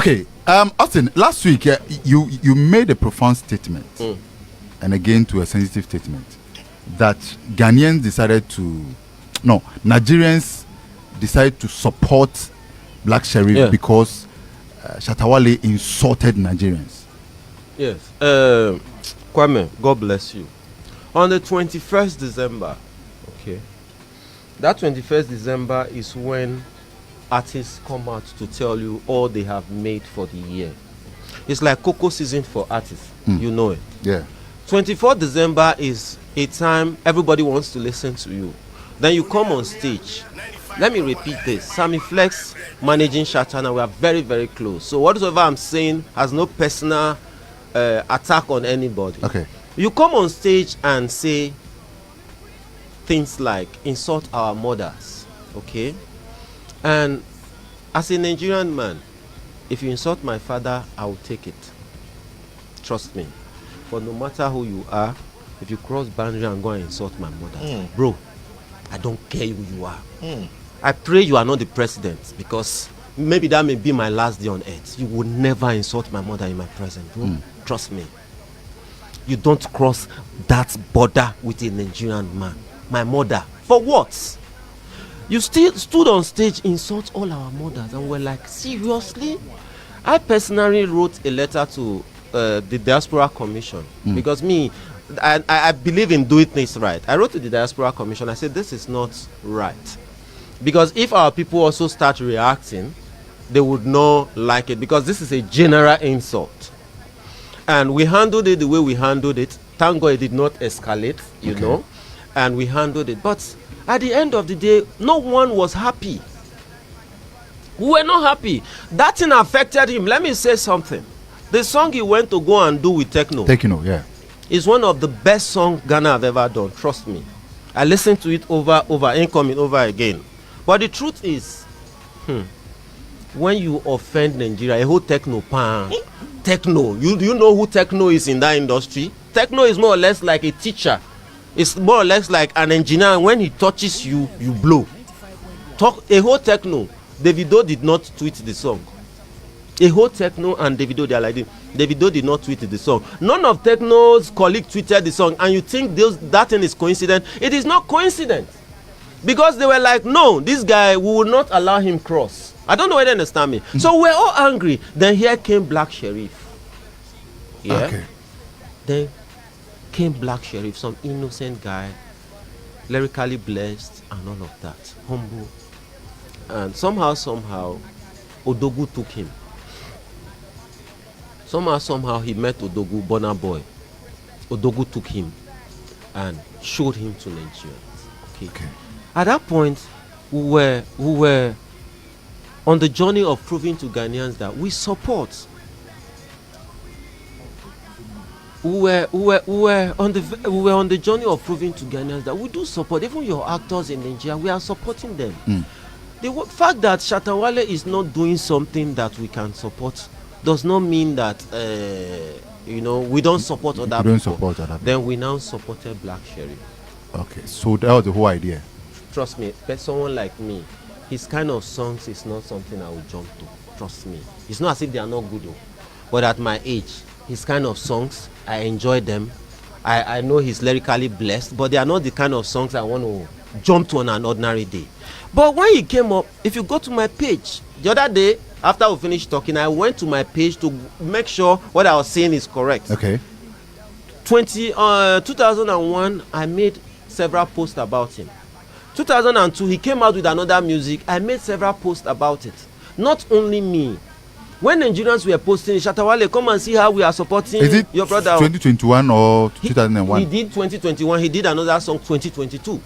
Okay, Austin, last week you made a profound statement, and again to a sensitive statement, that Nigerians decided to support Black Sheriff because Shatta Wale insulted Nigerians. Yes, Kwame, God bless you. On the 21st December, okay, that 21st December is when artists come out to tell you all they have made for the year. It's like cocoa season for artists. You know it. Yeah. 24th December is a time everybody wants to listen to you. Then you come on stage. Let me repeat this. Sammy Flex managing Shatta, and we are very, very close. So whatever I'm saying has no personal attack on anybody. Okay. You come on stage and say things like insult our mothers. Okay. And as a Nigerian man, if you insult my father, I will take it. Trust me. But no matter who you are, if you cross boundary and go and insult my mother, bro, I don't care who you are. I pray you are not the president, because maybe that may be my last day on earth. You will never insult my mother in my presence, bro. Trust me. You don't cross that border with a Nigerian man. My mother. For what? You still stood on stage, insult all our mothers, and we're like, seriously? I personally wrote a letter to the Diaspora Commission, because I believe in doing things right. I wrote to the Diaspora Commission. I said, this is not right. Because if our people also start reacting, they would not like it, because this is a general insult. And we handled it the way we handled it. Thank God it did not escalate, you know, and we handled it. But at the end of the day, no one was happy. We were not happy. That thing affected him. Let me say something. The song he went to go and do with Techno, yeah, is one of the best songs Ghana have ever done. Trust me. I listened to it over, incoming, over again. But the truth is, when you offend Nigeria, a whole Techno, Techno, you know who Techno is in that industry? Techno is more or less like a teacher. It's more or less like an engineer, and when he touches you, you blow. A whole Techno, Davido did not tweet the song. A whole Techno and Davido, they are like this. Davido did not tweet the song. None of Techno's colleagues tweeted the song, and you think that thing is coincident. It is not coincident. Because they were like, no, this guy, we will not allow him cross. I don't know whether you understand me. So we're all angry. Then here came Black Sheriff. Yeah. Okay. Then came Black Sheriff, some innocent guy, lyrically blessed and all of that, humble. And somehow, Odogu took him. Somehow he met Odogu, Burna Boy. Odogu took him and showed him to Nigerians. Okay. At that point, we were on the journey of proving to Ghanaians that we support. We were on the journey of proving to Ghanaians that we do support. Even your actors in Nigeria, we are supporting them. The fact that Shatta Wale is not doing something that we can support does not mean that we don't support other people. Then we now supported Black Sheriff. Okay, so that was the whole idea. Trust me, but someone like me, his kind of songs is not something I would jump to. Trust me. It's not as if they are not good though. But at my age, his kind of songs, I enjoy them. I know he's lyrically blessed, but they are not the kind of songs I want to jump to on an ordinary day. But when he came up, if you go to my page, the other day, after we finished talking, I went to my page to make sure what I was saying is correct. Okay. 2001, I made several posts about him. 2002, he came out with another music. I made several posts about it. Not only me. When Nigerians were posting, Shatta Wale, come and see how we are supporting your brother. 2021 or 2001? He did 2021. He did another song 2022.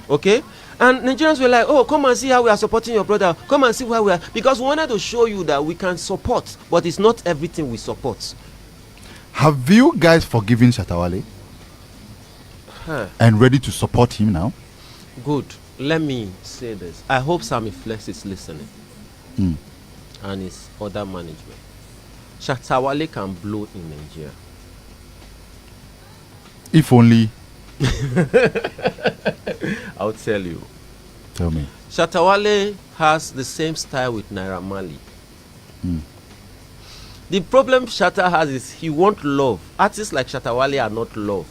Okay. And Nigerians were like, oh, come and see how we are supporting your brother. Come and see where we are. Because we wanted to show you that we can support, but it's not everything we support. Have you guys forgiven Shatta Wale? And ready to support him now? Good. Let me say this. I hope Sammy Flex is listening. And his other management. Shatta Wale can blow in Nigeria. If only. I'll tell you. Tell me. Shatta Wale has the same style with Naira Marley. The problem Shatta has is he wants love. Artists like Shatta Wale are not loved.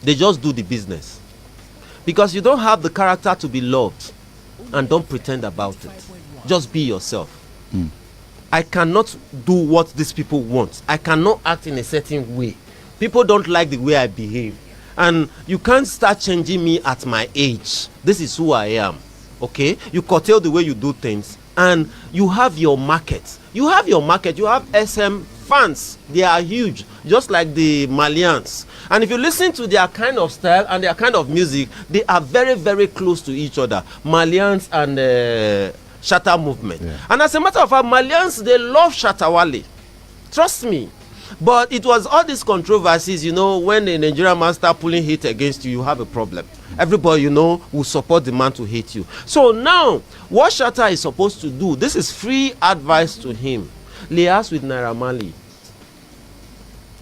They just do the business. Because you don't have the character to be loved, and don't pretend about it. Just be yourself. I cannot do what these people want. I cannot act in a certain way. People don't like the way I behave. And you can't start changing me at my age. This is who I am. Okay? You curtail the way you do things. And you have your market. You have your market. You have SM fans. They are huge. Just like the Malians. And if you listen to their kind of style and their kind of music, they are very, very close to each other. Malians and Shatta movement. Yeah. And as a matter of fact, Malians, they love Shatta Wale. Trust me. But it was all these controversies, you know, when a Nigerian man start pulling hate against you, you have a problem. Everybody, you know, will support the man to hate you. So now, what Shatta is supposed to do, this is free advice to him. Liaise with Naira Marley.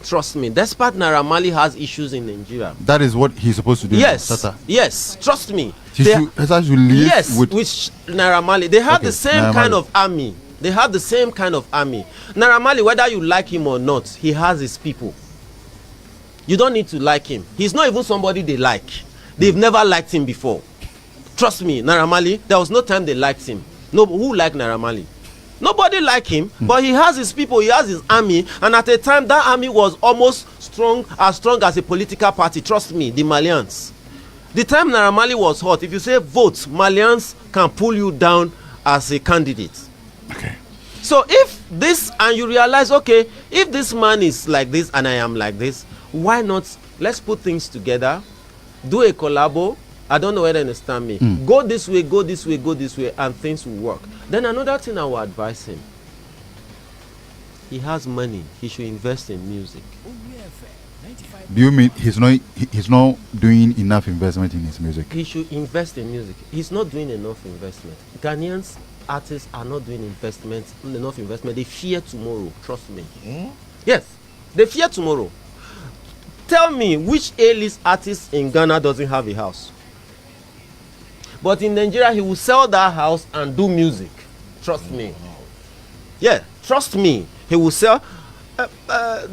Trust me, despite Naira Marley has issues in Nigeria. That is what he's supposed to do. Yes, Shatta. yes, trust me. Yes, with Naira Marley. They have the same kind of army. They have the same kind of army. Naira Marley, whether you like him or not, he has his people. You don't need to like him. He's not even somebody they like. They've never liked him before. Trust me, Naira Marley, there was no time they liked him. No, who liked Naira Marley? Nobody liked him, but he has his people, he has his army, and at a time that army was almost as strong as a political party. Trust me, the Malians. The time Naira Marley was hot, if you say vote, Malians can pull you down as a candidate. Okay. So if this, and you realize, okay, if this man is like this and I am like this, why not, let's put things together, do a collabo. I don't know whether you understand me. Go this way, go this way, go this way, and things will work. Then another thing I will advise him, he has money, he should invest in music. Do you mean he's not doing enough investment in his music? He should invest in music. He's not doing enough investment. Ghanaians artists are not doing enough investment. They fear tomorrow. Trust me. Yes, they fear tomorrow. Tell me which A-list artist in Ghana doesn't have a house? But in Nigeria, he will sell that house and do music. Trust me. Yeah, trust me. He will sell. The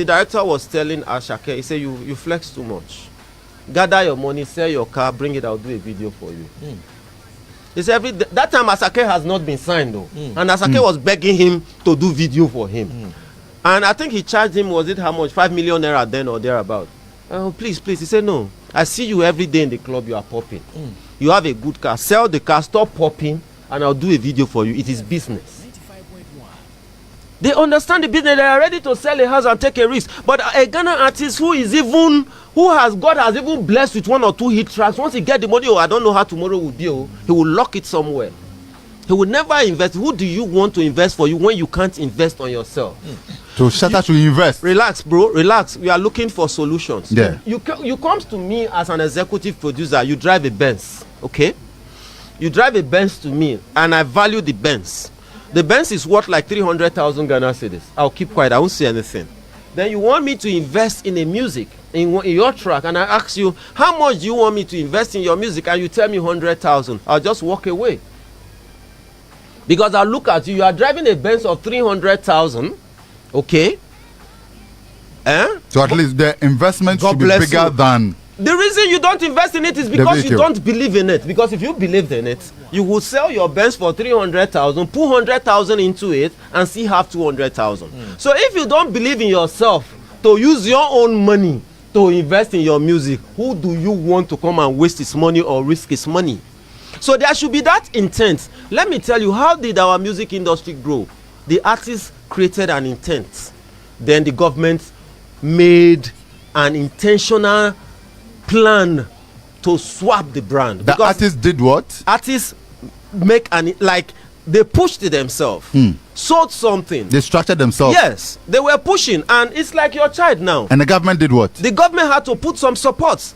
director was telling Ashake, he said, you flex too much. Gather your money, sell your car, bring it, I'll do a video for you. He said that time Asake has not been signed though. And Asake was begging him to do video for him. And I think he charged him, was it how much? 5 million naira then or thereabout. Oh, please. He said, no. I see you every day in the club, you are popping. You have a good car. Sell the car, stop popping, and I'll do a video for you. It is business. They understand the business. They are ready to sell a house and take a risk. But a Ghana artist God has even blessed with 1 or 2 hit tracks, once he get the money, I don't know how tomorrow will deal, he will lock it somewhere. He will never invest. Who do you want to invest for you when you can't invest on yourself? So Shatta should invest. Relax, bro. Relax. We are looking for solutions. Yeah. You come to me as an executive producer. You drive a Benz, okay? You drive a Benz to me, and I value the Benz. The Benz is worth like 300,000 Ghana cedis. I'll keep quiet. I won't say anything. Then you want me to invest in a music, in your track, and I ask you, how much do you want me to invest in your music? And you tell me 100,000. I'll just walk away. Because I look at you, you are driving a Benz of 300,000, okay? So at least the investment should be bigger than... The reason you don't invest in it is because you don't believe in it. Because if you believed in it, you would sell your Benz for 300,000, put 100,000 into it, and still have 200,000. So if you don't believe in yourself to use your own money to invest in your music, who do you want to come and waste his money or risk his money? So there should be that intent. Let me tell you, how did our music industry grow? The artists created an intent. Then the government made an intentional plan to swap the brand. The artists did what? Artists they pushed it themselves, sold something. They structured themselves. Yes, they were pushing, and it's like your child now. And the government did what? The government had to put some supports.